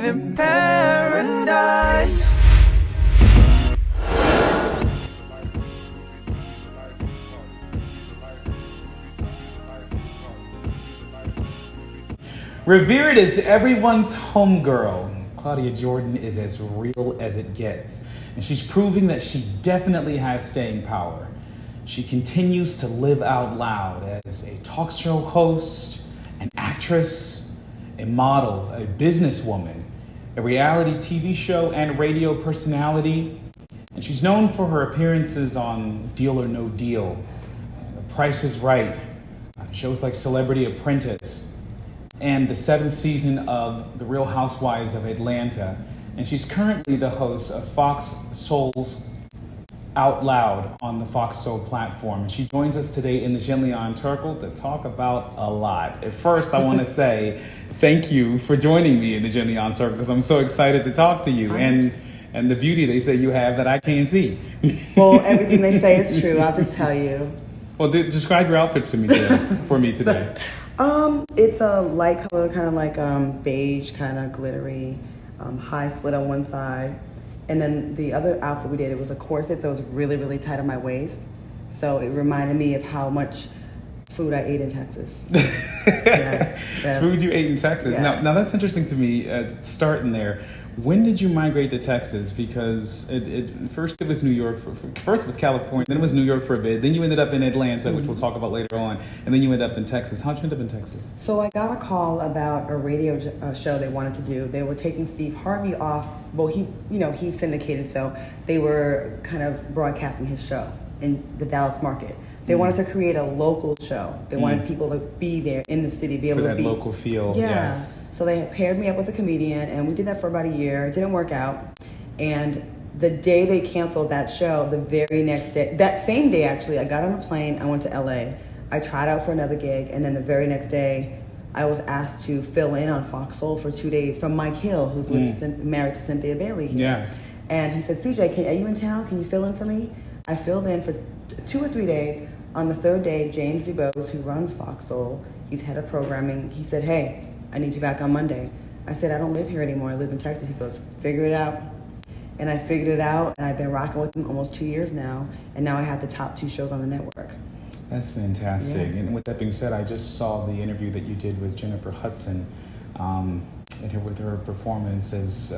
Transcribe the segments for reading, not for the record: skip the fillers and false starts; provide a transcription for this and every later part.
live in paradise. Revered as everyone's homegirl, Claudia Jordan is as real as it gets, and she's proving that she definitely has staying power. She continues to live out loud as a talk show host, an actress, a model, a businesswoman, a reality TV show and radio personality, and she's known for her appearances on Deal or No Deal, The Price is Right, shows like Celebrity Apprentice, and the 7th season of The Real Housewives of Atlanta. And she's currently the host of Fox Soul's Out Loud on the Fox Soul platform. And she joins us today in the Jenleeon Circle to talk about a lot. At first, I want to say thank you for joining me in the Jenleeon Circle because I'm so excited to talk to you. And the beauty they say you have that I can't see. Well, everything they say is true. I'll just tell you. Well, describe your outfit to me today, for me today. It's a light color, kind of like beige, kind of glittery, high slit on one side. And then the other outfit we did, it was a corset, so it was really, really tight on my waist. So it reminded me of how much food I ate in Texas. Yes. Food you ate in Texas. Yeah. Now that's interesting to me, starting there. When did you migrate to Texas? Because first it was New York, first it was California, then it was New York for a bit, then you ended up in Atlanta, which we'll talk about later on, and then you ended up in Texas. How'd you end up in Texas? So I got a call about a radio show they wanted to do. They were taking Steve Harvey off. Well, he's syndicated, so they were kind of broadcasting his show in the Dallas market. They wanted to create a local show. They wanted people to be there in the city, be able for to that local feel. Yeah. Yes. So they paired me up with a comedian, and we did that for about a year. It didn't work out. And the day they canceled that show, the very next day, that same day actually, I got on a plane, I went to LA. I tried out for another gig, and then the very next day, I was asked to fill in on Fox Soul for 2 days from Mike Hill, who's married to Cynthia Bailey here. Yeah. And he said, CJ, are you in town? Can you fill in for me? I filled in for 2 or 3 days. On the third day, James Dubose, who runs Fox Soul, he's head of programming, he said, hey, I need you back on Monday. I said, I don't live here anymore. I live in Texas. He goes, figure it out. And I figured it out, and I've been rocking with him almost 2 years now, and now I have the top 2 shows on the network. That's fantastic. Yeah. And with that being said, I just saw the interview that you did with Jennifer Hudson, and with her performance as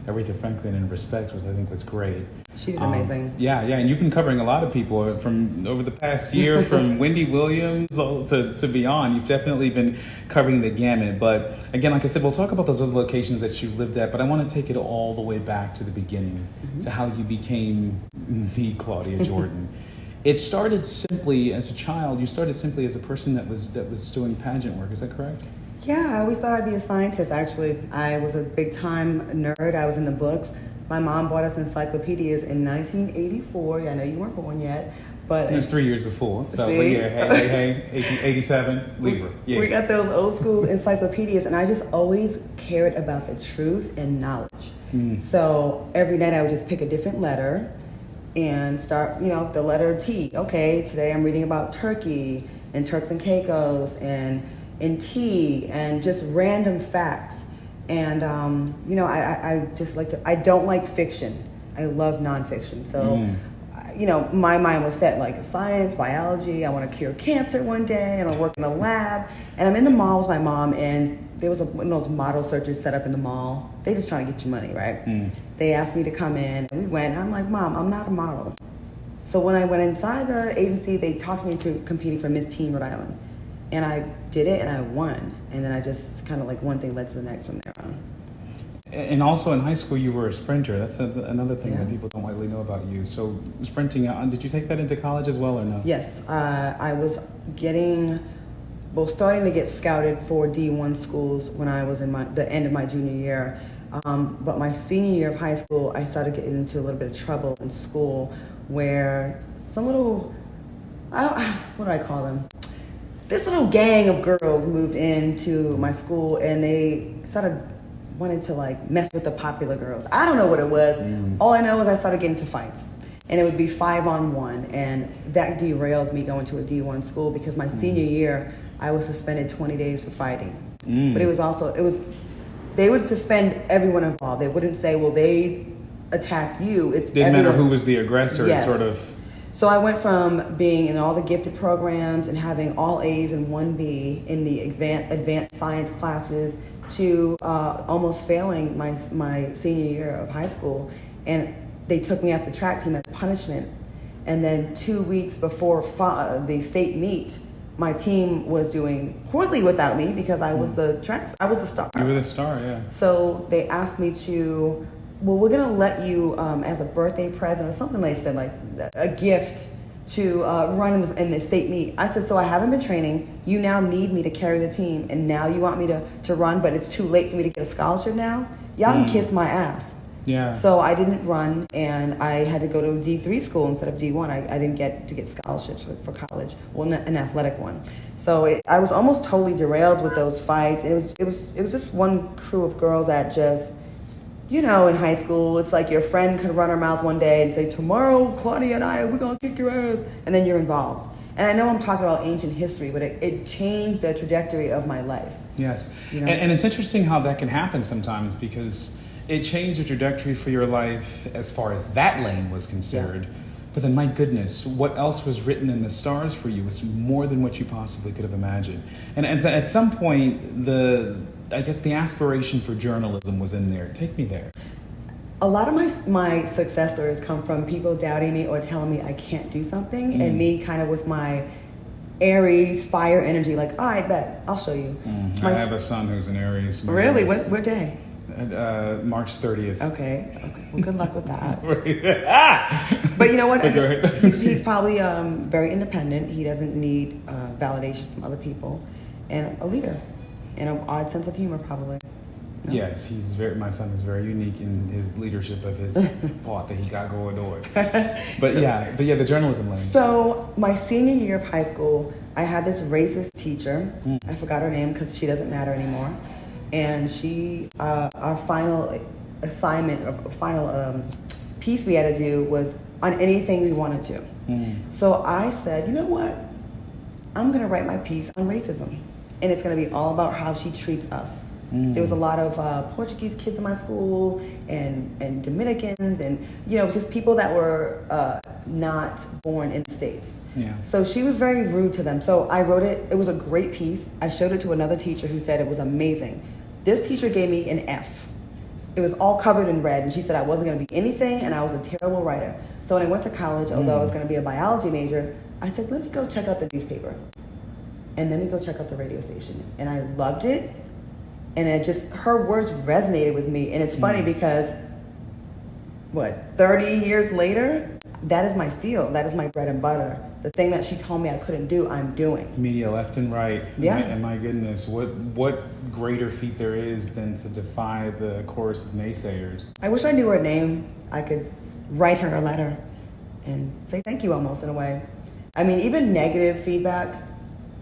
Aretha Franklin in Respect, which I think was great. She did amazing. Yeah, and you've been covering a lot of people from over the past year, from Wendy Williams to beyond. You've definitely been covering the gamut. But again, like I said, we'll talk about those other locations that you lived at, but I want to take it all the way back to the beginning, to how you became the Claudia Jordan. It started simply as a child. You started simply as a person that was doing pageant work. Is that correct? Yeah, I always thought I'd be a scientist, actually. I was a big-time nerd. I was in the books. My mom bought us encyclopedias in 1984. Yeah, I know you weren't born yet, but... It was 3 years before. So, see? Yeah, hey, 87, Libra. Yeah. We got those old-school encyclopedias, and I just always cared about the truth and knowledge. So every night I would just pick a different letter and start, the letter T. Okay, today I'm reading about Turkey and Turks and Caicos and tea and just random facts. And, I just like I don't like fiction. I love nonfiction. So, my mind was set like science, biology. I want to cure cancer one day and I'll work in a lab. And I'm in the mall with my mom, and there was one of those model searches set up in the mall. They just trying to get you money, right? They asked me to come in, and we went. I'm like, Mom, I'm not a model. So when I went inside the agency, they talked me into competing for Miss Teen Rhode Island. And I did it, and I won. And then I just kind of like one thing led to the next from there on. And also in high school, you were a sprinter. That's another thing that people don't widely know about you. So sprinting, did you take that into college as well or no? Yes, I was starting to get scouted for D1 schools when I was in the end of my junior year. But my senior year of high school, I started getting into a little bit of trouble in school where some little, what do I call them? This little gang of girls moved into my school, and they started wanted to like mess with the popular girls. I don't know what it was. All I know is I started getting into fights, and it would be 5-on-1, and that derails me going to a D1 school because my senior year I was suspended 20 days for fighting. But it was they would suspend everyone involved. They wouldn't say, well, they attacked you. It's Didn't everyone. matter who was the aggressor. Yes. It sort of. So I went from being in all the gifted programs and having all A's and 1B in the advanced science classes to almost failing my senior year of high school. And they took me off the track team as punishment. And then 2 weeks before the state meet, my team was doing poorly without me because I was I was a star. You were the star, yeah. So they asked me to, well, we're gonna let you as a birthday present or something they said, like a gift to run in the state meet. I said, so I haven't been training. You now need me to carry the team, and now you want me to run, but it's too late for me to get a scholarship now? Y'all can kiss my ass. Yeah. So I didn't run, and I had to go to a D3 school instead of D1. I didn't get to get scholarships for college, well, an athletic one. So I was almost totally derailed with those fights. It was just one crew of girls that just, you know, in high school, it's like your friend could run her mouth one day and say, tomorrow, Claudia and I, we're gonna kick your ass, and then you're involved. And I know I'm talking about ancient history, but it changed the trajectory of my life. Yes, you know? and it's interesting how that can happen sometimes, because it changed the trajectory for your life as far as that lane was concerned. Yeah. But then, my goodness, what else was written in the stars for you was more than what you possibly could have imagined. And at some point, I guess the aspiration for journalism was in there. Take me there. A lot of my success stories come from people doubting me or telling me I can't do something, and me kind of with my Aries fire energy, like, all right, bet, I'll show you. I have a son who's an Aries. Really? What day? March 30th. Okay. Well, good luck with that. But you know what? He's probably very independent. He doesn't need validation from other people, and a leader, and an odd sense of humor, probably. No? Yes, my son is very unique in his leadership of his plot that he got going on. But the journalism lane. So my senior year of high school, I had this racist teacher. I forgot her name because she doesn't matter anymore. And she, our final assignment, or final piece we had to do was on anything we wanted to. So I said, you know what? I'm gonna write my piece on racism. And it's gonna be all about how she treats us. There was a lot of Portuguese kids in my school, and Dominicans, and just people that were not born in the States. Yeah. So she was very rude to them. So I wrote it. It was a great piece. I showed it to another teacher who said it was amazing. This teacher gave me an F. It was all covered in red, and she said I wasn't going to be anything, and I was a terrible writer. So when I went to college, although I was going to be a biology major, I said, let me go check out the newspaper, and let me go check out the radio station. And I loved it. And her words resonated with me. And it's funny because, 30 years later, that is my field. That is my bread and butter. The thing that she told me I couldn't do, I'm doing. Media left and right. Yeah. And my goodness, what greater feat there is than to defy the chorus of naysayers. I wish I knew her name. I could write her a letter and say thank you almost in a way. I mean, even negative feedback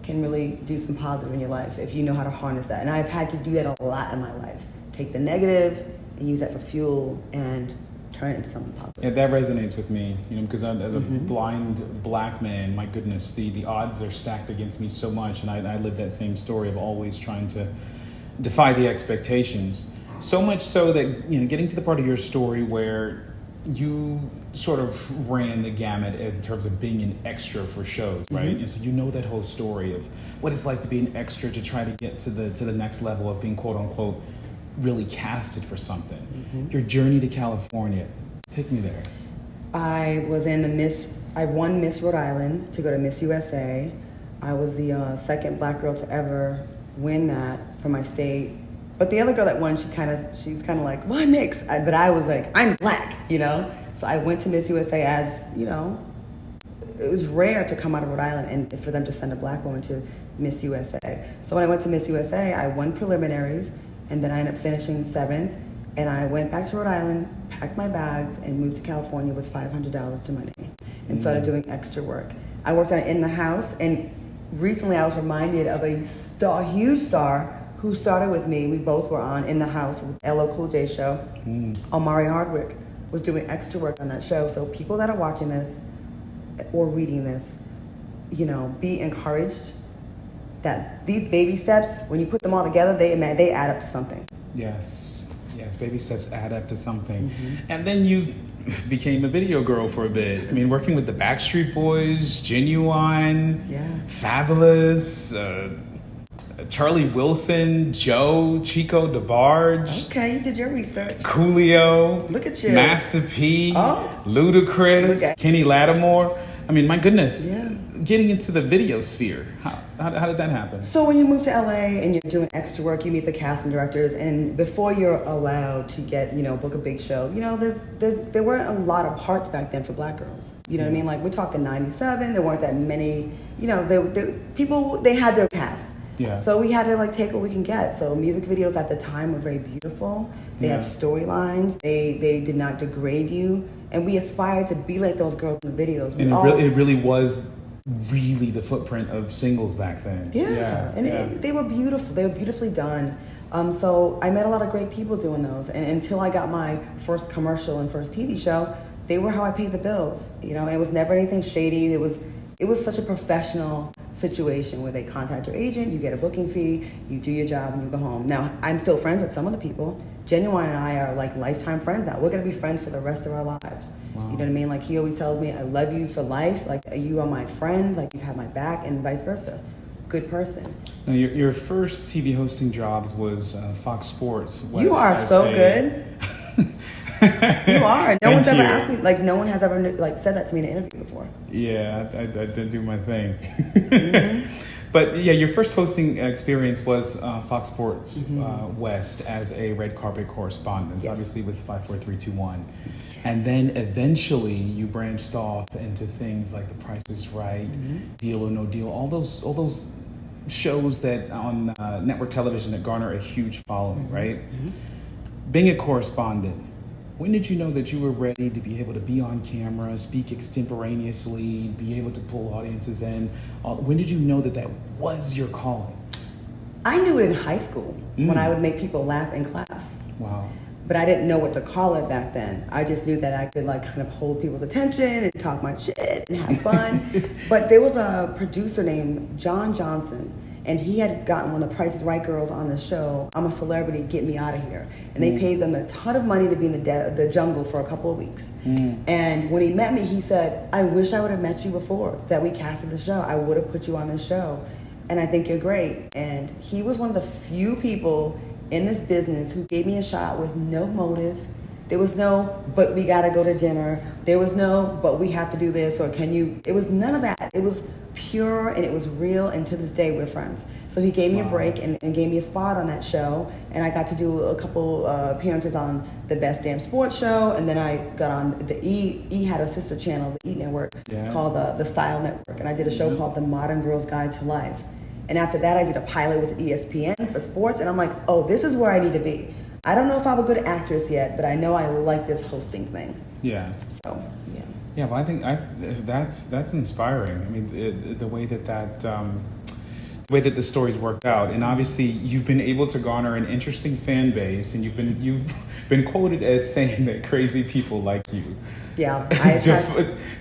can really do some positive in your life if you know how to harness that. And I've had to do that a lot in my life. Take the negative and use that for fuel and turn it into something positive. Yeah, that resonates with me, because as a blind black man, my goodness, the odds are stacked against me so much, and I live that same story of always trying to defy the expectations. So much so that, getting to the part of your story where you sort of ran the gamut in terms of being an extra for shows, right? And so that whole story of what it's like to be an extra to try to get to the next level of being quote unquote really casted for something. Your journey to California, take me there. I won Miss Rhode Island to go to Miss USA. I was the second black girl to ever win that for my state. But the other girl that won, she's kind of like, well, I'm mixed. But I was like, I'm black, So I went to Miss USA as, it was rare to come out of Rhode Island and for them to send a black woman to Miss USA. So when I went to Miss USA, I won preliminaries, and then I ended up finishing 7th. And I went back to Rhode Island, packed my bags, and moved to California with $500 to my name and started doing extra work. I worked on In the House, and recently I was reminded of a huge star who started with me. We both were on In the House with LL Cool J show. Omari Hardwick was doing extra work on that show. So people that are watching this or reading this, be encouraged that these baby steps, when you put them all together, they add up to something. Yes, baby steps add up to something. And then you became a video girl for a bit. I mean, working with the Backstreet Boys, Jenleeon, Fabulous, Charlie Wilson, Joe, Chico DeBarge. Okay, you did your research. Coolio. Look at you. Master P. Oh. Ludacris. Kenny Lattimore. I mean, my goodness. Yeah. Getting into the video sphere. How did that happen? So when you move to LA and you're doing extra work, you meet the cast and directors, and before you're allowed to get, book a big show, there weren't a lot of parts back then for black girls. You know what I mean? Like, we're talking 97, there weren't that many, they had their cast. Yeah. So we had to take what we can get. So music videos at the time were very beautiful. They had storylines. They did not degrade you. And we aspired to be like those girls in the videos. It really was the footprint of singles back then. They were beautiful. They were beautifully done. So I met a lot of great people doing those. And until I got my first commercial and first TV show, they were how I paid the bills. It was never anything shady. It was such a professional situation where they contact your agent, you get a booking fee, you do your job, and you go home. Now, I'm still friends with some of the people. Jenleeion and I are lifetime friends now. We're gonna be friends for the rest of our lives. Wow. You know what I mean? He always tells me, I love you for life. You are my friend. You've had my back, and vice versa. Good person. Now, your first TV hosting job was Fox Sports. You are so good. You are. No one's ever asked me, no one has ever said that to me in an interview before. Yeah, I did do my thing. But yeah, your first hosting experience was Fox Sports West as a red carpet correspondent, obviously with 5, 4, 3, 2, 1. And then eventually you branched off into things like The Price is Right, Deal or No Deal, all those shows that on network television that garner a huge following, right? Being a correspondent, when did you know that you were ready to be able to be on camera, speak extemporaneously, be able to pull audiences in? When did you know that was your calling? I knew it in high school when I would make people laugh in class. Wow. But I didn't know what to call it back then. I just knew that I could kind of hold people's attention and talk my shit and have fun. But there was a producer named John Johnson, and he had gotten one of the Price is Right girls on the show, I'm a Celebrity, Get Me Out of Here. And they paid them a ton of money to be in the jungle for a couple of weeks. And when he met me, he said, I wish I would have met you before that we casted the show. I would have put you on this show. And I think you're great. And he was one of the few people in this business who gave me a shot with no motive. There was no, but we gotta go to dinner. There was no, but we have to do this, or can you? It was none of that. It was pure and it was real, and to this day we're friends. So he gave me a break and gave me a spot on that show, and I got to do a couple appearances on the Best Damn Sports Show, and then I got on the E had a sister channel, the E Network, called the Style Network, and I did a show called The Modern Girl's Guide to Life. And after that, I did a pilot with ESPN for sports, and I'm like, oh, this is where I need to be. I don't know if I'm a good actress yet, but I know I like this hosting thing. Yeah. So, yeah. Yeah, well, I think that's inspiring. I mean, the way that the stories worked out, and obviously you've been able to garner an interesting fan base, and you've been quoted as saying that crazy people like you. Yeah,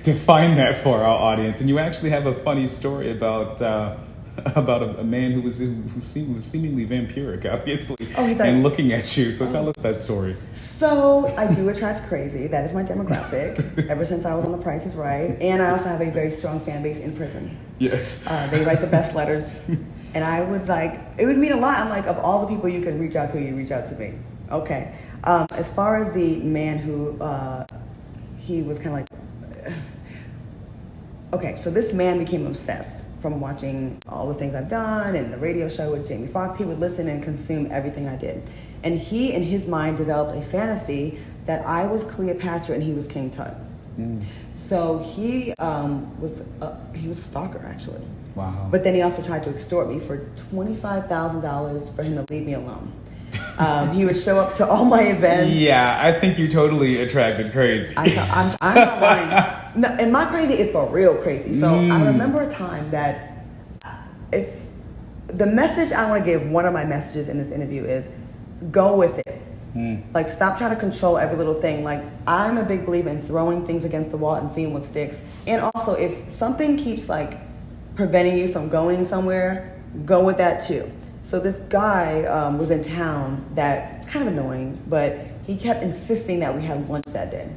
define that for our audience, and you actually have a funny story about a man who seemingly vampiric, obviously, and looking at you. So tell us that story. So I do attract crazy. That is my demographic. Ever since I was on The Price is Right, and I also have a very strong fan base in prison. Yes. They write the best letters, and I would it would mean a lot. I'm like, of all the people you can reach out to, you reach out to me. Okay. As far as the man who he was kind of like. Okay, so this man became obsessed from watching all the things I've done and the radio show with Jamie Foxx. He would listen and consume everything I did. And he, in his mind, developed a fantasy that I was Cleopatra and he was King Tut. So he was a stalker, actually. Wow. But then he also tried to extort me for $25,000 for him to leave me alone. He would show up to all my events. Yeah, I think you totally attracted crazy. I'm not lying. No, and my crazy is for real crazy. So I remember a time that if the message I want to give, one of my messages in this interview is go with it. Stop trying to control every little thing. I'm a big believer in throwing things against the wall and seeing what sticks. And also, if something keeps preventing you from going somewhere, go with that too. So this guy was in town that kind of annoying, but he kept insisting that we have lunch that day.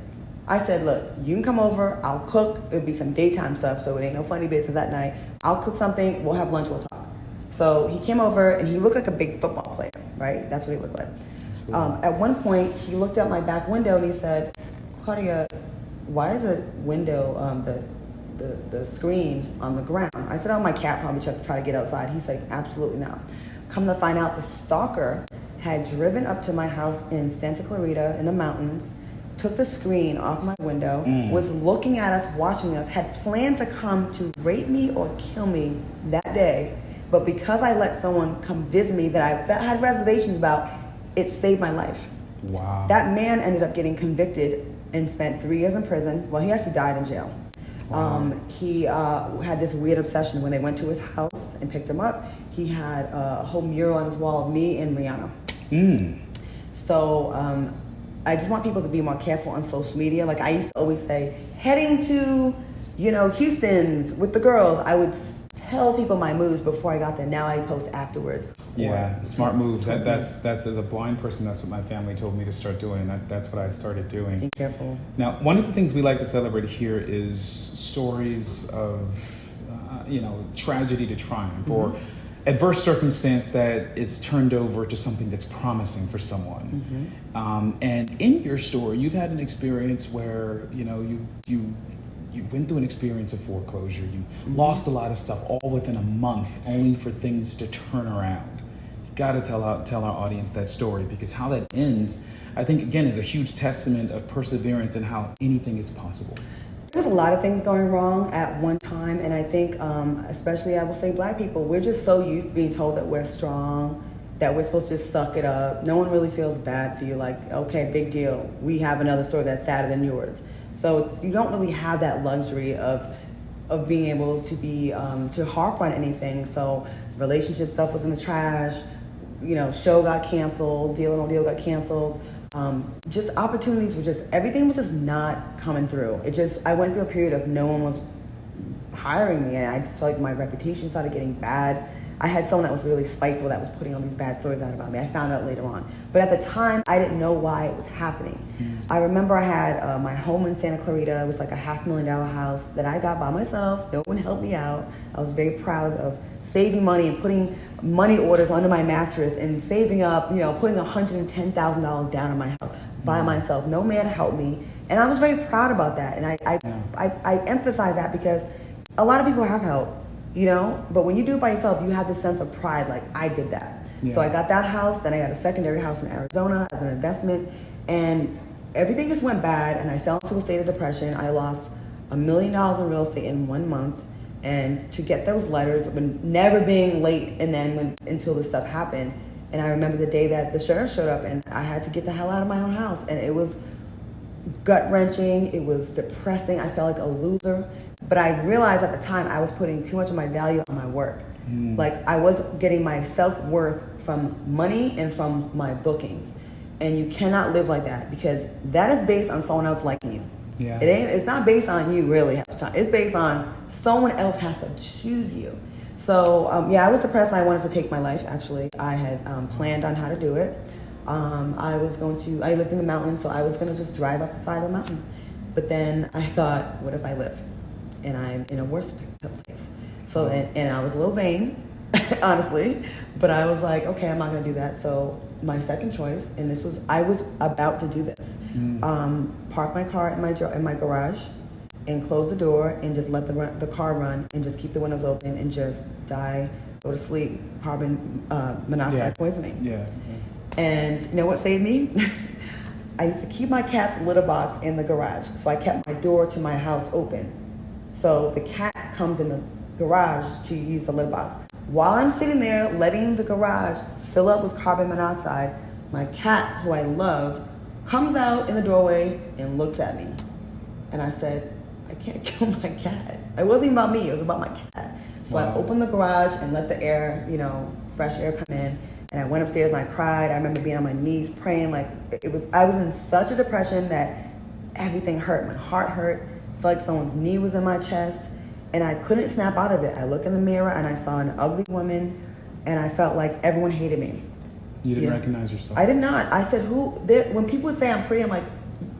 I said, look, you can come over, I'll cook. It'll be some daytime stuff, so it ain't no funny business that night. I'll cook something, we'll have lunch, we'll talk. So he came over, and he looked like a big football player, right? That's what he looked like. At one point, he looked out my back window, and he said, Claudia, why is the window, the screen on the ground? I said, oh, my cat probably tried to get outside. He's like, absolutely not. Come to find out, the stalker had driven up to my house in Santa Clarita in the mountains, took the screen off my window, was looking at us, watching us, had planned to come to rape me or kill me that day. But because I let someone come visit me that I had reservations about, it saved my life. Wow. That man ended up getting convicted and spent 3 years in prison. Well, he actually died in jail. Wow. He had this weird obsession. When they went to his house and picked him up, he had a whole mural on his wall of me and Rihanna. So I just want people to be more careful on social media. Like I used to always say, heading to, Houston's with the girls. I would tell people my moves before I got there. Now I post afterwards. Yeah, smart move. That's as a blind person, that's what my family told me to start doing. That's what I started doing. Be careful. Now, one of the things we like to celebrate here is stories of, tragedy to triumph, or adverse circumstance that is turned over to something that's promising for someone. And in your story, you've had an experience where, you went through an experience of foreclosure. You lost a lot of stuff all within a month, only for things to turn around. You got to tell our audience that story, because how that ends, I think, again, is a huge testament of perseverance and how anything is possible. There's a lot of things going wrong at one time, and I think, especially I will say Black people, we're just so used to being told that we're strong, that we're supposed to just suck it up. No one really feels bad for you, like, okay, big deal. We have another story that's sadder than yours. So you don't really have that luxury of being able to be to harp on anything. So relationship stuff was in the trash, show got canceled, Deal or No Deal got canceled. Just opportunities everything was just not coming through. I went through a period of no one was hiring me, and I just felt like my reputation started getting bad. I had someone that was really spiteful that was putting all these bad stories out about me. I found out later on. But at the time, I didn't know why it was happening. I remember I had my home in Santa Clarita. It was like a $500,000 house that I got by myself. No one helped me out. I was very proud of saving money and putting money orders under my mattress and saving up, putting $110,000 down on my house by myself. No man helped me. And I was very proud about that. And I emphasize that because a lot of people have help. But when you do it by yourself, you have this sense of pride, like I did that. So I got that house, then I got a secondary house in Arizona as an investment, and everything just went bad, and I fell into a state of depression. I lost $1 million in real estate in 1 month, and to get those letters, when never being late, and then until this stuff happened, and I remember the day that the sheriff showed up, and I had to get the hell out of my own house, and it was gut-wrenching, it was depressing, I felt like a loser. But I realized at the time I was putting too much of my value on my work. Like I was getting my self-worth from money and from my bookings. And you cannot live like that, because that is based on someone else liking you. It's not based on you really half the time. It's based on someone else has to choose you. So I was depressed and I wanted to take my life, actually. I had planned on how to do it. I lived in the mountains, so I was gonna just drive up the side of the mountain. But then I thought, what if I live? And I'm in a worse place. So, and I was a little vain, honestly, but I was like, okay, I'm not gonna do that. So my second choice, and I was about to do this, park my car in my garage and close the door and just let the car run and just keep the windows open and just die, go to sleep, carbon monoxide poisoning. And you know what saved me? I used to keep my cat's litter box in the garage. So I kept my door to my house open. So the cat comes in the garage to use the litter box. While I'm sitting there letting the garage fill up with carbon monoxide, my cat, who I love, comes out in the doorway and looks at me. And I said, I can't kill my cat. It wasn't even about me, it was about my cat. So I opened the garage and let the air, fresh air come in. And I went upstairs and I cried. I remember being on my knees praying. I was in such a depression that everything hurt. My heart hurt. I felt like someone's knee was in my chest. And I couldn't snap out of it. I looked in the mirror and I saw an ugly woman, and I felt like everyone hated me. You didn't Yeah. recognize yourself. I did not. I said, when people would say I'm pretty, I'm like,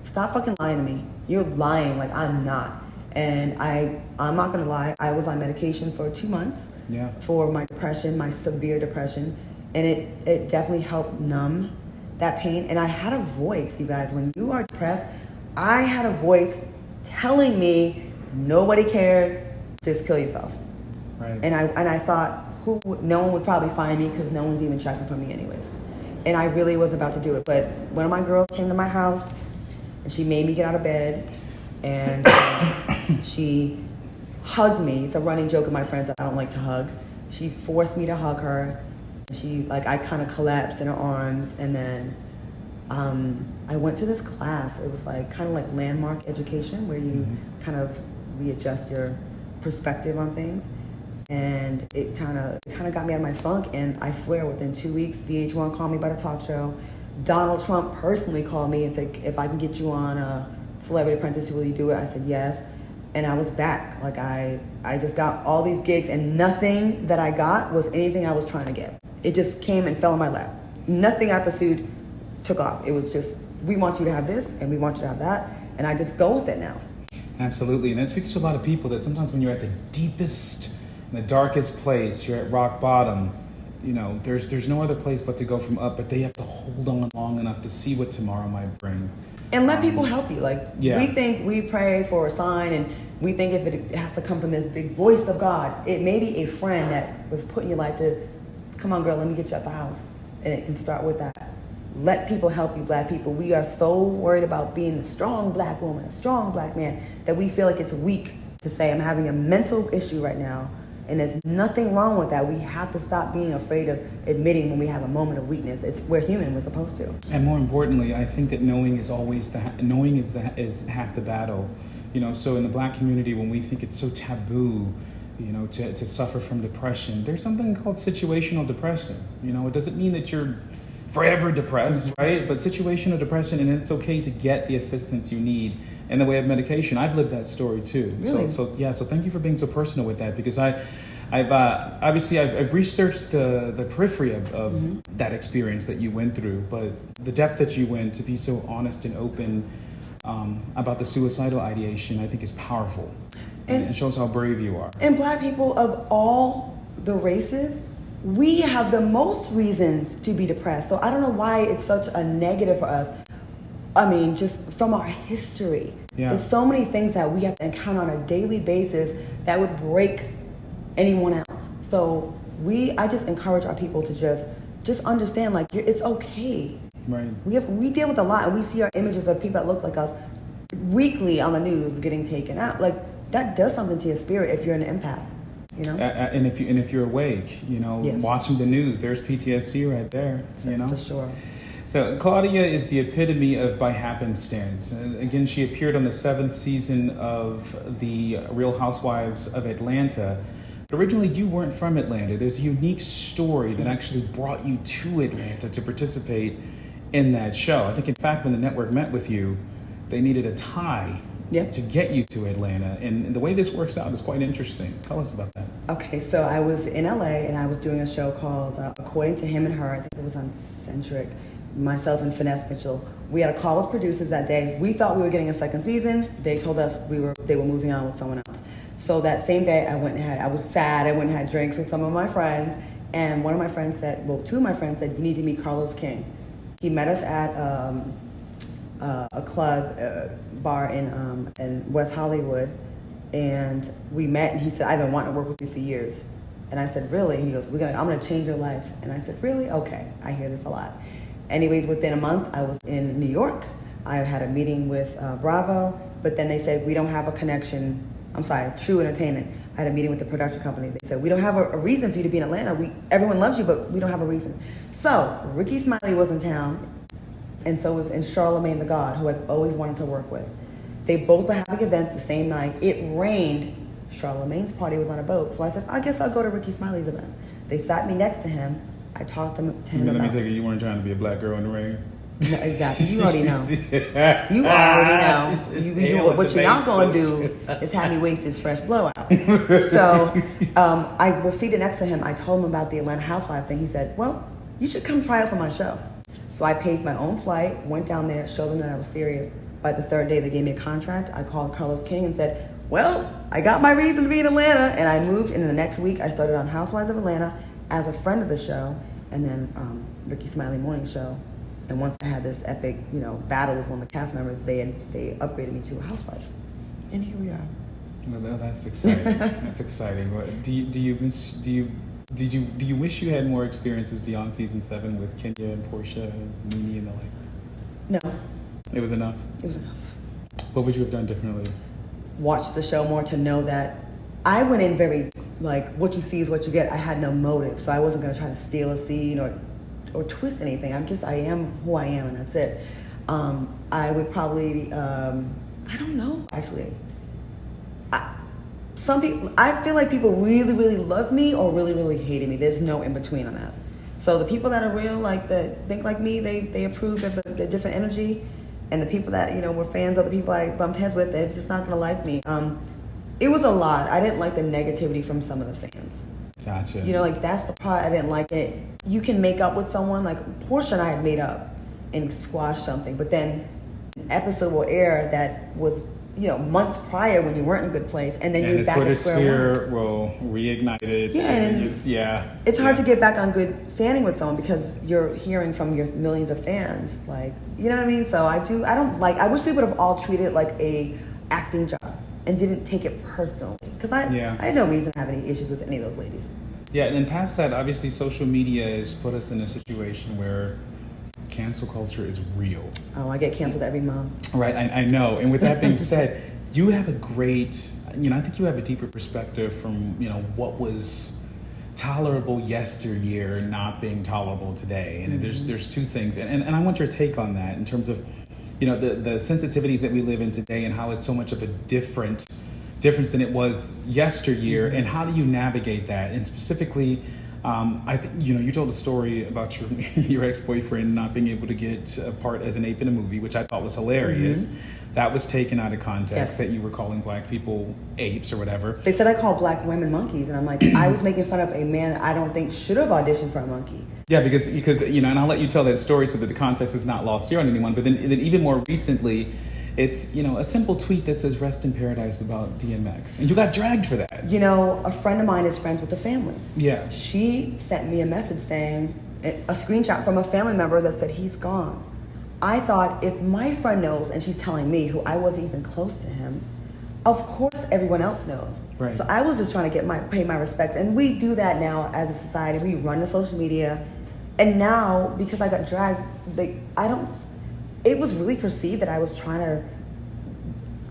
stop fucking lying to me. You're lying. Like, I'm not. And I'm not gonna lie. I was on medication for 2 months for my depression, my severe depression, and it definitely helped numb that pain. And I had a voice, you guys. When you are depressed, I had a voice telling me, nobody cares. Just kill yourself. Right. And I thought, no one would probably find me because no one's even checking for me anyways. And I really was about to do it. But one of my girls came to my house and she made me get out of bed and she hugged me. It's a running joke of my friends that I don't like to hug. She forced me to hug her. I kind of collapsed in her arms, and then I went to this class. It was like kind of like landmark education where you kind of readjust your perspective on things. And it kind of got me out of my funk. And I swear, within 2 weeks, VH1 called me about a talk show. Donald Trump personally called me and said, if I can get you on a Celebrity Apprentice, will you do it? I said yes. And I was back. Like I just got all these gigs, and nothing that I got was anything I was trying to get. It just came and fell in my lap. Nothing I pursued took off. It was just, we want you to have this and we want you to have that. And I just go with it now. Absolutely. And that speaks to a lot of people that sometimes when you're at the deepest, in the darkest place, you're at rock bottom, there's no other place but to go from up, but they have to hold on long enough to see what tomorrow might bring. And let people help you. We think we pray for a sign, and we think if it has to come from this big voice of God, it may be a friend that was put in your life to, come on girl, let me get you out the house. And it can start with that. Let people help you, Black people. We are so worried about being the strong Black woman, a strong Black man, that we feel like it's weak to say, I'm having a mental issue right now. And there's nothing wrong with that. We have to stop being afraid of admitting when we have a moment of weakness. We're human. We're supposed to. And more importantly, I think that knowing is always is half the battle. So in the Black community, when we think it's so taboo, to suffer from depression, there's something called situational depression. It doesn't mean that you're forever depressed, right? But situational depression, and it's okay to get the assistance you need in the way of medication. I've lived that story too. Really? So thank you for being so personal with that, because I've researched the periphery of that experience that you went through, but the depth that you went to be so honest and open about the suicidal ideation, I think is powerful. And it shows how brave you are. And Black people of all the races, we have the most reasons to be depressed. So I don't know why it's such a negative for us. I mean, just from our history, there's so many things that we have to encounter on a daily basis that would break anyone else. So I just encourage our people to just understand, it's okay. Right. We deal with a lot, and we see our images of people that look like us weekly on the news getting taken out. That does something to your spirit if you're an empath. And if you're awake, watching the news, there's PTSD right there. For sure. So Claudia is the epitome of by happenstance. Again, she appeared on the 7th season of the Real Housewives of Atlanta. But originally, you weren't from Atlanta. There's a unique story that actually brought you to Atlanta to participate in that show. I think, in fact, when the network met with you, they needed a tie to get you to Atlanta. And the way this works out is quite interesting. Tell us about that. Okay, so I was in LA and I was doing a show called According to Him and Her. I think it was on Centric. Myself and Finesse Mitchell. We had a call with producers that day. We thought we were getting a second season. They told us they were moving on with someone else. So that same day I was sad. I went and had drinks with some of my friends. And two of my friends said, you need to meet Carlos King. He met us at a club bar in West Hollywood, and we met, and he said, I've been wanting to work with you for years. And I said, really? And he goes, I'm gonna change your life. And I said, really? Okay, I hear this a lot. Anyways, within a month, I was in New York. I had a meeting with Bravo, but then they said, we don't have a connection. I'm sorry, True Entertainment. I had a meeting with the production company. They said, we don't have a reason for you to be in Atlanta. Everyone loves you, but we don't have a reason. So Ricky Smiley was in town, and so was Charlamagne the God, who I've always wanted to work with. They both were having events the same night. It rained. Charlamagne's party was on a boat. So I said, I guess I'll go to Ricky Smiley's event. They sat me next to him. I talked to him Let about... me take it, you weren't trying to be a Black girl in the rain? No, exactly. You already know. You already know. What you're not going to do is have me waste his fresh blowout. So I was seated next to him. I told him about the Atlanta Housewife thing. He said, well, you should come try out for my show. So I paid my own flight, went down there, showed them that I was serious. By the third day, they gave me a contract. I called Carlos King and said, well, I got my reason to be in Atlanta. And I moved, and in the next week, I started on Housewives of Atlanta as a friend of the show, and then Ricky Smiley Morning Show. And once I had this epic, battle with one of the cast members, they upgraded me to a housewife. And here we are. Well, that's exciting. That's exciting. What, do you wish you had more experiences beyond season 7 with Kenya and Portia and Nene and the likes? No. It was enough? It was enough. What would you have done differently? Watch the show more to know that I went in very, what you see is what you get. I had no motive, so I wasn't going to try to steal a scene or twist anything. I am who I am, and that's it. I would probably, I don't know, actually. Some people, I feel like people really, really love me or really, really hated me. There's no in between on that. So the people that are real, that think like me, they approve of the different energy. And the people that, were fans of the people I bumped heads with, they're just not going to like me. It was a lot. I didn't like the negativity from some of the fans. Gotcha. That's the part I didn't like it. You can make up with someone, like Portia and I had made up and squashed something. But then an episode will air that was, months prior when you weren't in a good place. And then you're back at square one. Will reignite it. Yeah, it's hard to get back on good standing with someone because you're hearing from your millions of fans. You know what I mean? So I wish people would have all treated it like a acting job and didn't take it personally. Because I had no reason to have any issues with any of those ladies. Yeah, and then past that, obviously social media has put us in a situation where cancel culture is real. Oh, I get canceled every month. Right, I know. And with that being said, you have a great, I think you have a deeper perspective from, what was tolerable yesteryear not being tolerable today. And there's two things. And I want your take on that in terms of, the sensitivities that we live in today and how it's so much of a difference than it was yesteryear. And how do you navigate that? And specifically, I think you told a story about your ex-boyfriend not being able to get a part as an ape in a movie, which I thought was hilarious. Mm-hmm. That was taken out of context. Yes. That you were calling black people apes or whatever. They said I called black women monkeys, and I'm like, I was making fun of a man that I don't think should have auditioned for a monkey. Yeah, because and I'll let you tell that story so that the context is not lost here on anyone. But then even more recently, it's, a simple tweet that says rest in paradise about DMX. And you got dragged for that. A friend of mine is friends with the family. Yeah. She sent me a message saying, a screenshot from a family member that said he's gone. I thought if my friend knows and she's telling me, who I wasn't even close to him, of course everyone else knows. Right. So I was just trying to pay my respects. And we do that now as a society. We run the social media. And now, because I got dragged, it was really perceived that I was trying to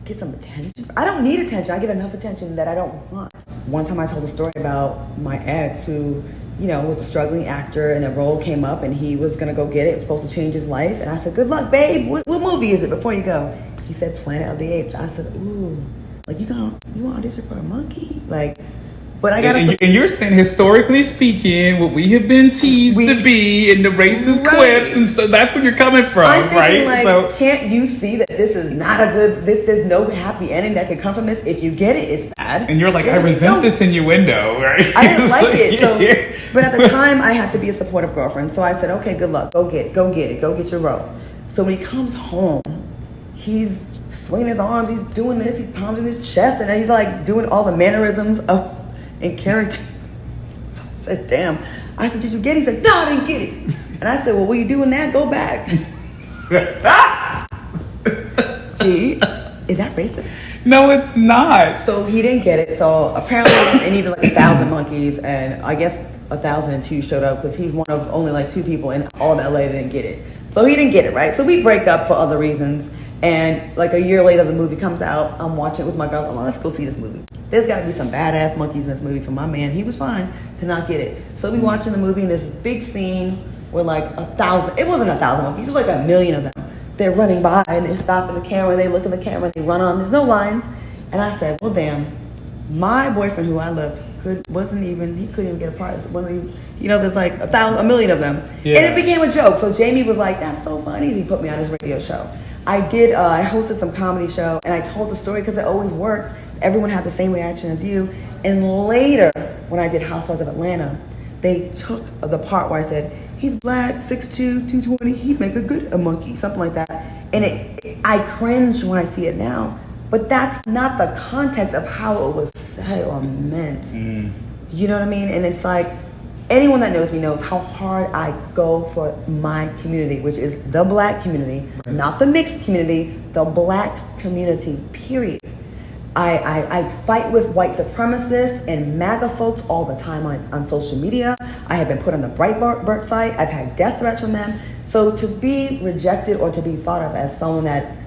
get some attention. I don't need attention. I get enough attention that I don't want. One time I told a story about my ex who, was a struggling actor and a role came up and he was going to go get it. It was supposed to change his life. And I said, good luck, babe. What movie is it before you go? He said, Planet of the Apes. I said, ooh, you want to audition for a monkey? But I gotta say, and you're saying, historically speaking, what we have been teased to be in the racist quips and stuff. That's where you're coming from, I'm thinking, can't you see that this is not a good? There's no happy ending that can come from this. If you get it, it's bad. And you're like, I resent this innuendo, right? I didn't like it. So, but at the time, I had to be a supportive girlfriend. So I said, okay, good luck. Go get it. Go get your role. So when he comes home, he's swinging his arms. He's doing this. He's pounding his chest, and he's doing all the mannerisms of. In character. So I said, damn. I said, did you get it? He said, no, I didn't get it. And I said, well, what are you doing now? Go back. See? Is that racist? No, it's not. So he didn't get it. So apparently it needed 1,000 monkeys. And I guess 1,002 showed up because he's one of only 2 people in all of LA that didn't get it. So he didn't get it, right? So we break up for other reasons. And a year later, the movie comes out. I'm watching it with my girlfriend. Well, let's go see this movie. There's got to be some badass monkeys in this movie for my man. He was fine to not get it. So we watching the movie, and there's this big scene where 1,000. It wasn't 1,000 monkeys. It was 1,000,000 of them. They're running by, and they're stopping the camera. They look at the camera, and they run on. There's no lines. And I said, well, damn. My boyfriend, who I loved, he couldn't even get a part. There's 1,000,000 of them. Yeah. And it became a joke. So Jamie was like, that's so funny. He put me on his radio show. I hosted some comedy show, and I told the story because it always worked. Everyone had the same reaction as you. And later, when I did Housewives of Atlanta, they took the part where I said, he's black, 6'2", 220, he'd make a monkey, something like that. And I cringe when I see it now, but that's not the context of how it was said or meant. You know what I mean? And it's like, anyone that knows me knows how hard I go for my community, which is the black community, not the mixed community, the black community, period. I fight with white supremacists and MAGA folks all the time on social media. I have been put on the Breitbart site. I've had death threats from them. So to be rejected or to be thought of as someone that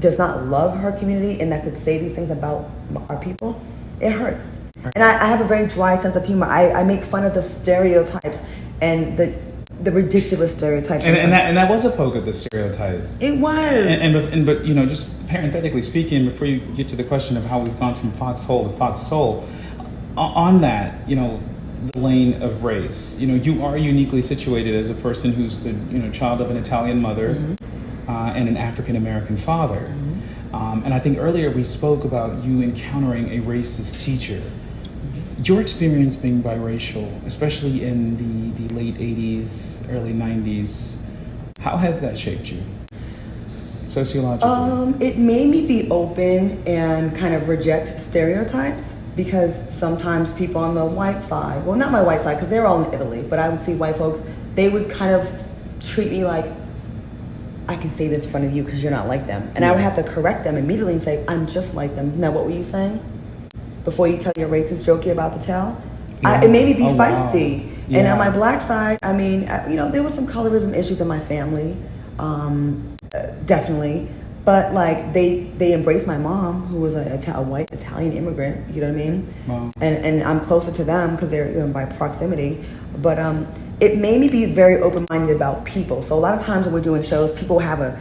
does not love her community and that could say these things about our people, it hurts. And I have a very dry sense of humor. I make fun of the stereotypes and the ridiculous stereotypes. And that was a poke at the stereotypes. It was. But you know, just parenthetically speaking, before you get to the question of how we've gone from foxhole to foxhole, on that, you know, the lane of race, you know, you are uniquely situated as a person who's the, you know, child of an Italian mother and an African American father. And I think earlier we spoke about you encountering a racist teacher. Your experience being biracial, especially in the late 80s, early 90s, how has that shaped you sociologically? It made me be open and kind of reject stereotypes, because sometimes people on the white side, well, not my white side, because they're all in Italy, but I would see white folks, they would kind of treat me like, I can say this in front of you because you're not like them. And I would have to correct them immediately and say, I'm just like them. Now, what were you saying? Before you tell your racist joke you're about to tell? It made me be feisty. Wow. And on my black side, I mean, you know, there was some colorism issues in my family, definitely. But like they embraced my mom, who was a white Italian immigrant. You know what I mean? Wow. And I'm closer to them because they're, you know, by proximity. But it made me be very open-minded about people. So a lot of times when we're doing shows, people have a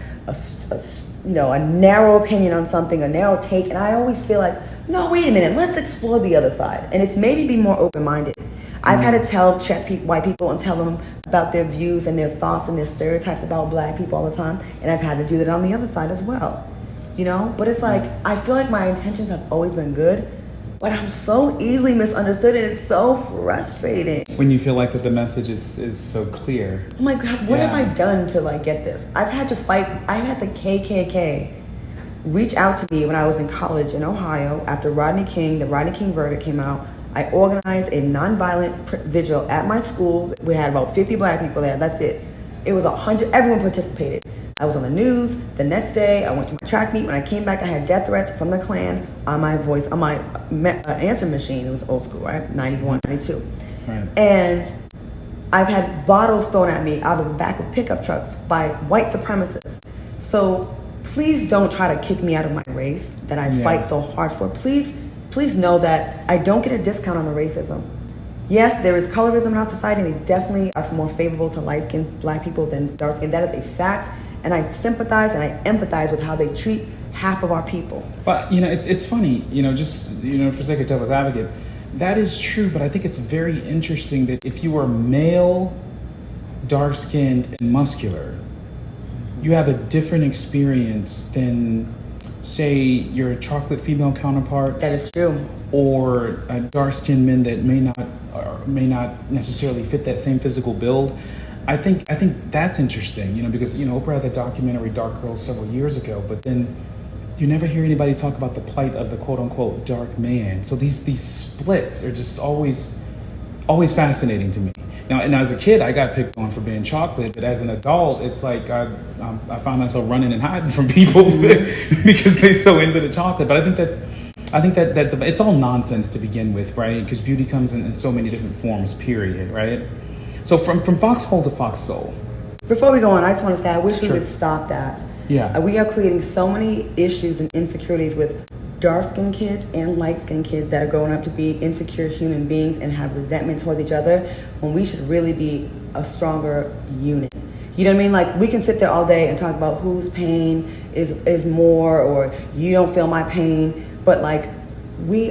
narrow opinion on something, a narrow take, and I always feel like, no, wait a minute, let's explore the other side. And it's made me be more open-minded. I've had to check white people and tell them about their views and their thoughts and their stereotypes about black people all the time. And I've had to do that on the other side as well. You know? But it's like, I feel like my intentions have always been good, but I'm so easily misunderstood, and it's so frustrating. When you feel like that the message is so clear. I'm like, what have I done to like get this? I've had to fight. I had the KKK reach out to me when I was in college in Ohio after the Rodney King verdict came out. I organized a nonviolent vigil at my school. We had about 50 black people there. That's it. It was 100. Everyone participated. I was on the news. The next day, I went to my track meet. When I came back, I had death threats from the Klan on my answer machine. It was old school, right? 91, 92. Right. And I've had bottles thrown at me out of the back of pickup trucks by white supremacists. So please don't try to kick me out of my race that I fight so hard for. Please know that I don't get a discount on the racism. Yes, there is colorism in our society, and they definitely are more favorable to light-skinned black people than dark-skinned. That is a fact, and I sympathize and I empathize with how they treat half of our people. But, you know, it's funny, you know, just, you know, for sake of devil's advocate, that is true, but I think it's very interesting that if you are male, dark-skinned, and muscular, you have a different experience than, say, your chocolate female counterparts. That is true. Or dark-skinned men that may not necessarily fit that same physical build. I think that's interesting, you know, because, you know, Oprah had the documentary Dark Girls several years ago, but then you never hear anybody talk about the plight of the quote-unquote dark man. So these splits are just always fascinating to me. Now, and as a kid, I got picked on for being chocolate, but as an adult, it's like I find myself running and hiding from people because they're so into the chocolate. But I think that it's all nonsense to begin with, right? Because beauty comes in so many different forms, period, right? So from foxhole to foxhole. Before we go on, I just want to say I wish we would stop that. Yeah. We are creating so many issues and insecurities with dark-skinned kids and light-skinned kids that are growing up to be insecure human beings and have resentment towards each other, when we should really be a stronger unit. You know what I mean? Like, we can sit there all day and talk about whose pain is more, or you don't feel my pain, but like,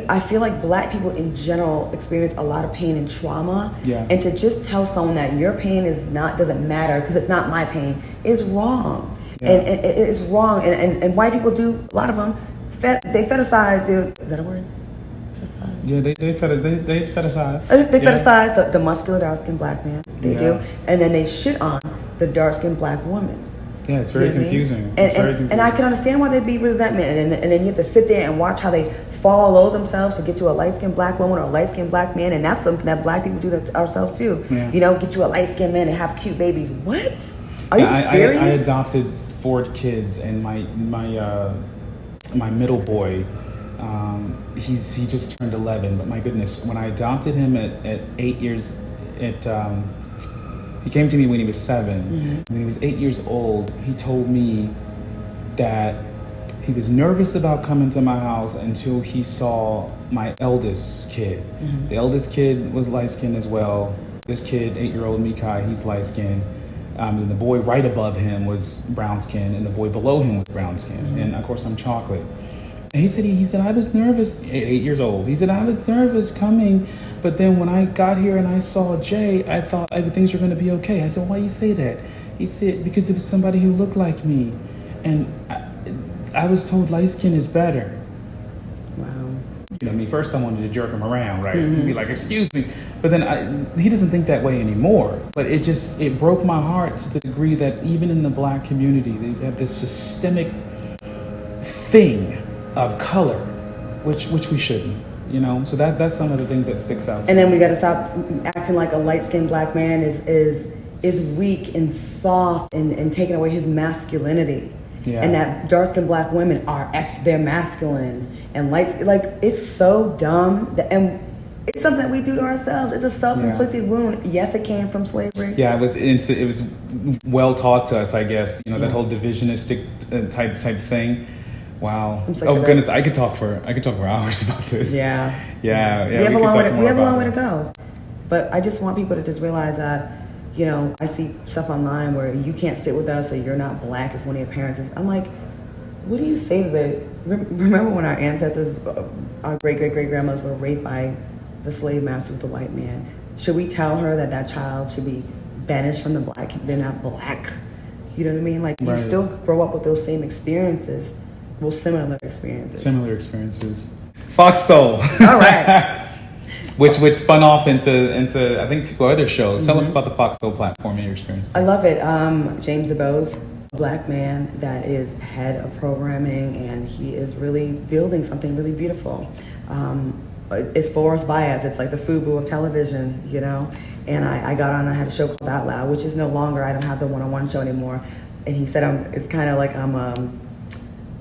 I feel like black people in general experience a lot of pain and trauma. Yeah. And to just tell someone that your pain doesn't matter because it's not my pain is wrong. Yeah. And it's wrong. And white people do, a lot of them, they fetishize, is that a word? fetishize? Yeah, they fetishize. They Yeah. fetishize the muscular dark-skinned black man. They Yeah. do. And then they shit on the dark-skinned black woman. Yeah, it's very You know what I mean? confusing. It's very confusing. And I can understand why there'd be resentment. And then you have to sit there and watch how they fall all over themselves to get you a light-skinned black woman or a light-skinned black man. And that's something that black people do to ourselves too. Yeah. You know, get you a light-skinned man and have cute babies. What? Are you I serious? adopted 4 kids, and my middle boy, he just turned 11. But my goodness, when I adopted him at 8 years, he came to me when he was 7. Mm-hmm. When he was 8 years old, he told me that he was nervous about coming to my house until he saw my eldest kid. Mm-hmm. The eldest kid was light-skinned as well. This kid, 8-year-old Mikai, he's light-skinned. Then the boy right above him was brown skin, and the boy below him was brown skin. Mm-hmm. And of course, I'm chocolate. And he said I was nervous at 8 years old. He said I was nervous coming, but then when I got here and I saw Jay, I thought things were going to be okay. I said, why you say that? He said, because it was somebody who looked like me, and I was told light skin is better. Wow. You know, first I wanted to jerk him around, right? Mm-hmm. Be like, excuse me. But then he doesn't think that way anymore. But it broke my heart to the degree that even in the black community, they have this systemic thing of color, which we shouldn't, you know? So that's some of the things that sticks out to And me. then we got to stop acting like a light-skinned black man is weak and soft and taking away his masculinity. Yeah. And that dark-skinned black women are actually, they're masculine and light, like, it's so dumb. And it's something that we do to ourselves. It's a self-inflicted wound. Yes, it came from slavery. Yeah, it was well taught to us, I guess. You know, that whole divisionistic type thing. Wow. Oh goodness, I could talk for hours about this. Yeah. Yeah. We have a long way to go. But I just want people to just realize that, you know, I see stuff online where you can't sit with us or you're not black if one of your parents is. I'm like, what do you say to the? Remember when our ancestors, our great-great-great-grandmothers were raped by the slave masters, the white man? Should we tell her that child should be banished from the black? They're not black. You know what I mean? Like, you still grow up with those same experiences. Well, similar experiences. Fox Soul. All right. which spun off into I think 2 other shows. Tell us about the Fox Soul platform and your experience. I love it. James DeBose, a black man that is head of programming, and he is really building something really beautiful. It's Forrest Baez. It's like the FUBU of television, you know. And I got on. I had a show called Out Loud, which is no longer. I don't have the one-on-one show anymore. And he said it's kind of like I'm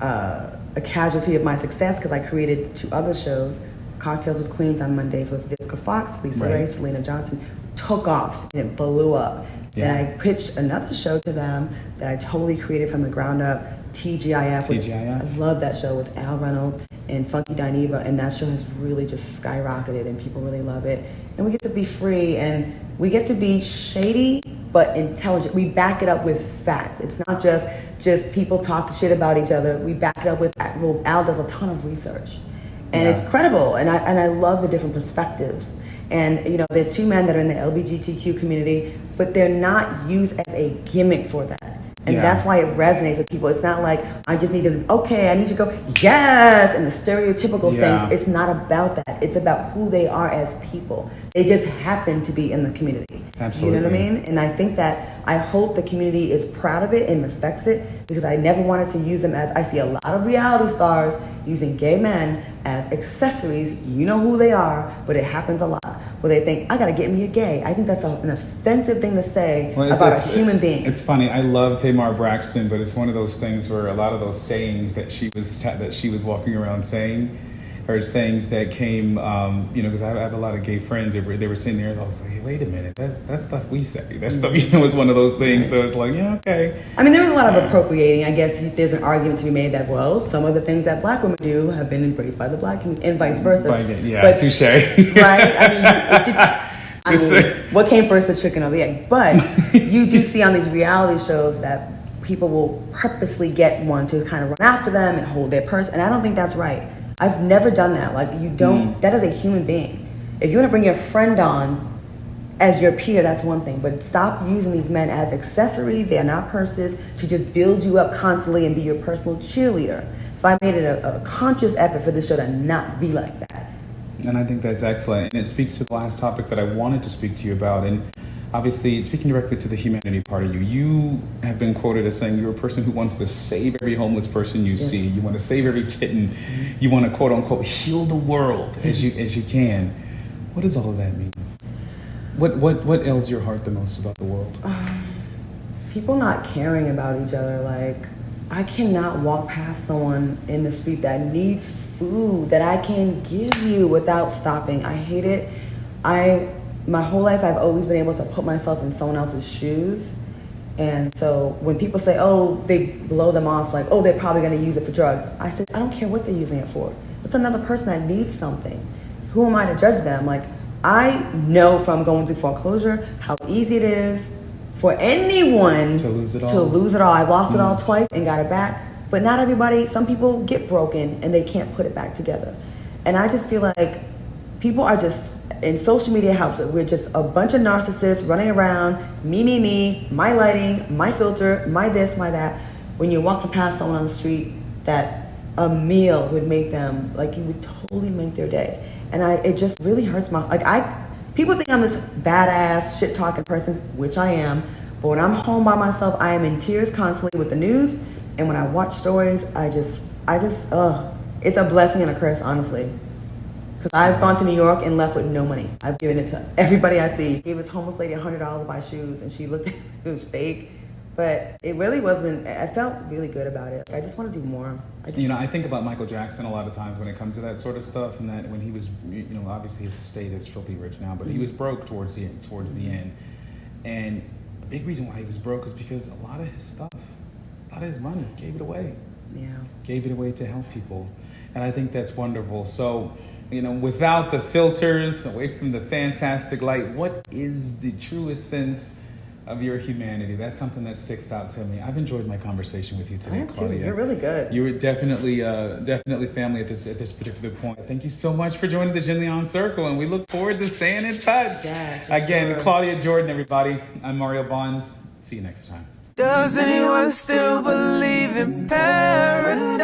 a casualty of my success because I created 2 other shows. Cocktails with Queens on Mondays with Vivica Fox, Lisa Ray, Selena Johnson. Took off and it blew up. Yeah. Then I pitched another show to them that I totally created from the ground up, TGIF. I love that show with Al Reynolds and Funky Dineva, and that show has really just skyrocketed and people really love it. And we get to be free and we get to be shady but intelligent. We back it up with facts. It's not just people talk shit about each other. We back it up with that. Well, Al does a ton of research. And it's credible, and I love the different perspectives. And, you know, there are 2 men that are in the LGBTQ community, but they're not used as a gimmick for that. And that's why it resonates with people. It's not like, I just need to, I need to go, yes, and the stereotypical things. It's not about that. It's about who they are as people. They just happen to be in the community. Absolutely. You know what I mean? And I think that, I hope the community is proud of it and respects it, because I never wanted to use them as, I see a lot of reality stars using gay men as accessories. You know who they are, but it happens a lot where they think, I gotta get me a gay. I think that's an offensive thing to say about a human being. It's funny. I love Tamar Braxton, but it's one of those things where a lot of those sayings that she was walking around saying, or sayings that came, you know, because I have a lot of gay friends. They were sitting there, and I was like, hey, wait a minute, that's stuff we say. That stuff, you know, is one of those things. So it's like, yeah, okay. I mean, there was a lot of appropriating. I guess there's an argument to be made that, well, some of the things that black women do have been embraced by the black community, and vice versa. But touche. Right? I mean, what came first, the chicken or the egg? But you do see on these reality shows that people will purposely get one to kind of run after them and hold their purse, and I don't think that's right. I've never done that. Like, you don't, that is a human being. If you want to bring your friend on as your peer, that's one thing. But stop using these men as accessories. They are not purses to just build you up constantly and be your personal cheerleader. So I made it a conscious effort for this show to not be like that. And I think that's excellent. And it speaks to the last topic that I wanted to speak to you about. And obviously, speaking directly to the humanity part of you, you have been quoted as saying you're a person who wants to save every homeless person you see. You want to save every kitten. You want to, quote unquote, heal the world as you can. What does all of that mean? What ails your heart the most about the world? People not caring about each other. Like, I cannot walk past someone in the street that needs food that I can give you without stopping. I hate it. My whole life I've always been able to put myself in someone else's shoes. And so when people say, oh, they blow them off, like, oh, they're probably going to use it for drugs. I said, I don't care what they're using it for. It's another person that needs something. Who am I to judge them? Like, I know from going through foreclosure how easy it is for anyone to lose it all. I've lost it all twice and got it back. But not everybody, some people get broken and they can't put it back together. And I just feel like people are just, and social media helps it. We're just a bunch of narcissists running around, me, my lighting, my filter, my this, my that. When you're walking past someone on the street, that a meal would make them, like, you would totally make their day. And it just really hurts people think I'm this badass shit talking person, which I am. But when I'm home by myself, I am in tears constantly with the news. And when I watch stories, it's a blessing and a curse, honestly. Because I've gone to New York and left with no money. I've given it to everybody I see. I gave this homeless lady $100 to buy shoes, and she looked at it, it was fake. But it really wasn't, I felt really good about it. I just want to do more. I think about Michael Jackson a lot of times when it comes to that sort of stuff, and that when he was, obviously his estate is filthy rich now, but he was broke towards the end. And a big reason why he was broke is because a lot of his stuff, a lot of his money, he gave it away. Yeah. Gave it away to help people. And I think that's wonderful. So, without the filters, away from the fantastic light, what is the truest sense of your humanity? That's something that sticks out to me. I've enjoyed my conversation with you today, Claudia. Too. You're really good. You were definitely family at this particular point. Thank you so much for joining the Jenleeon Circle, and we look forward to staying in touch. Yeah, again, sure. Claudia Jordan, everybody. I'm Mario Bonds. See you next time. Does anyone still believe in paradise?